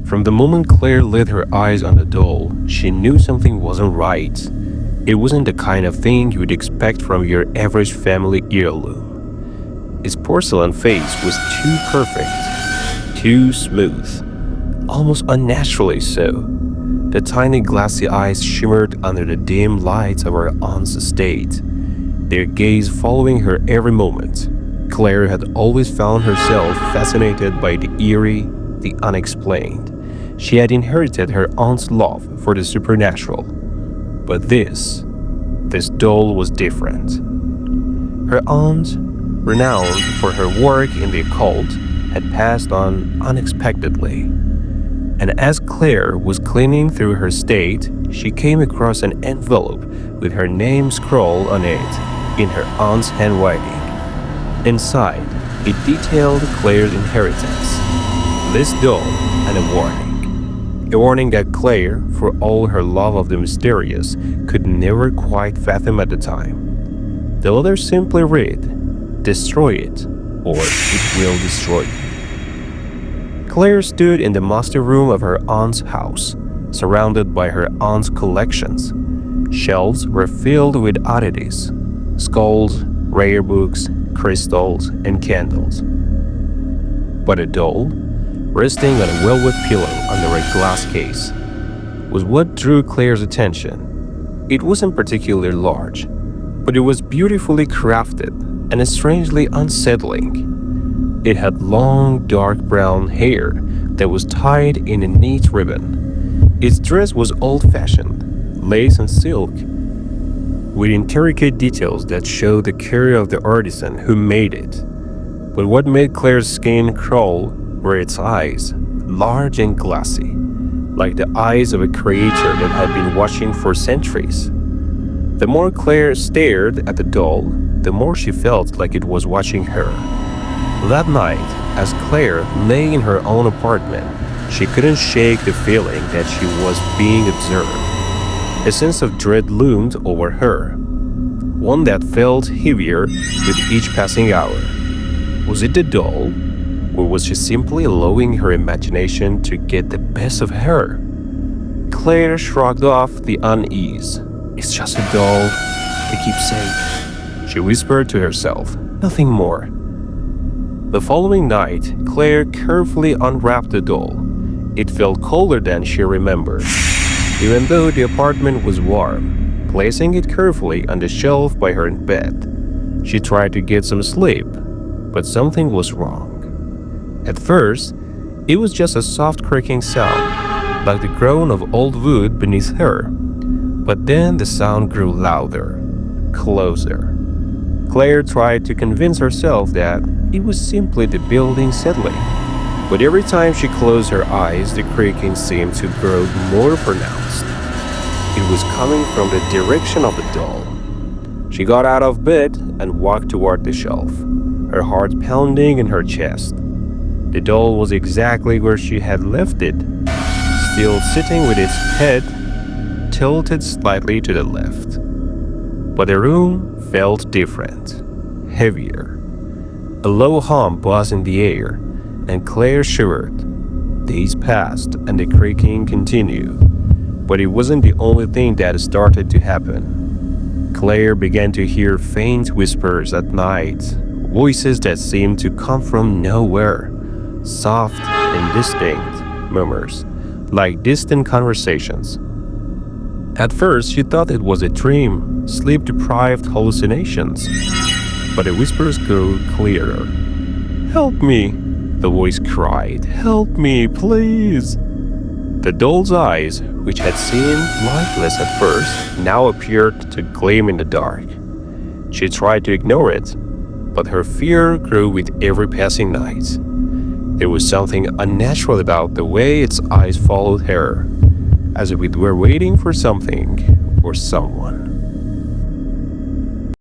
From the moment Claire laid her eyes on the doll, she knew something wasn't right. It wasn't the kind of thing you would expect from your average family heirloom. Its porcelain face was too perfect, too smooth, almost unnaturally so. The tiny glassy eyes shimmered under the dim lights of her aunt's estate, their gaze following her every moment. Claire had always found herself fascinated by the eerie, the unexplained. She had inherited her aunt's love for the supernatural. But this doll was different. Her aunt, renowned for her work in the occult, had passed on unexpectedly. And as Claire was cleaning through her estate, she came across an envelope with her name scrawled on it in her aunt's handwriting. Inside, it detailed Claire's inheritance, this doll, and a warning. A warning that Claire, for all her love of the mysterious, could never quite fathom at the time. The letter simply read, "Destroy it, or it will destroy you." Claire stood in the master room of her aunt's house, surrounded by her aunt's collections. Shelves were filled with oddities, skulls, rare books, crystals, and candles. But a doll, resting on a velvet pillow under a glass case, was what drew Claire's attention. It wasn't particularly large, but it was beautifully crafted and strangely unsettling. It had long, dark brown hair that was tied in a neat ribbon. Its dress was old-fashioned, lace and silk, with intricate details that showed the care of the artisan who made it. But what made Claire's skin crawl were its eyes, large and glassy, like the eyes of a creature that had been watching for centuries. The more Claire stared at the doll, the more she felt like it was watching her. That night, as Claire lay in her own apartment, she couldn't shake the feeling that she was being observed. A sense of dread loomed over her, one that felt heavier with each passing hour. Was it the doll? Or was she simply allowing her imagination to get the best of her? Claire shrugged off the unease. "It's just a doll, they keep saying," she whispered to herself, "nothing more." The following night, Claire carefully unwrapped the doll. It felt colder than she remembered, even though the apartment was warm. Placing it carefully on the shelf by her bed, she tried to get some sleep, but something was wrong. At first, it was just a soft creaking sound, like the groan of old wood beneath her. But then the sound grew louder, closer. Claire tried to convince herself that it was simply the building settling. But every time she closed her eyes, the creaking seemed to grow more pronounced. It was coming from the direction of the doll. She got out of bed and walked toward the shelf, her heart pounding in her chest. The doll was exactly where she had left it, still sitting with its head tilted slightly to the left. But the room felt different, heavier. A low hum buzzed in the air, and Claire shivered. Days passed and the creaking continued, but it wasn't the only thing that started to happen. Claire began to hear faint whispers at night, voices that seemed to come from nowhere, soft, indistinct murmurs, like distant conversations. At first, she thought it was a dream, sleep-deprived hallucinations, but the whispers grew clearer. "Help me," the voice cried. "Help me, please." The doll's eyes, which had seemed lifeless at first, now appeared to gleam in the dark. She tried to ignore it, but her fear grew with every passing night. There was something unnatural about the way its eyes followed her, as if it were waiting for something or someone.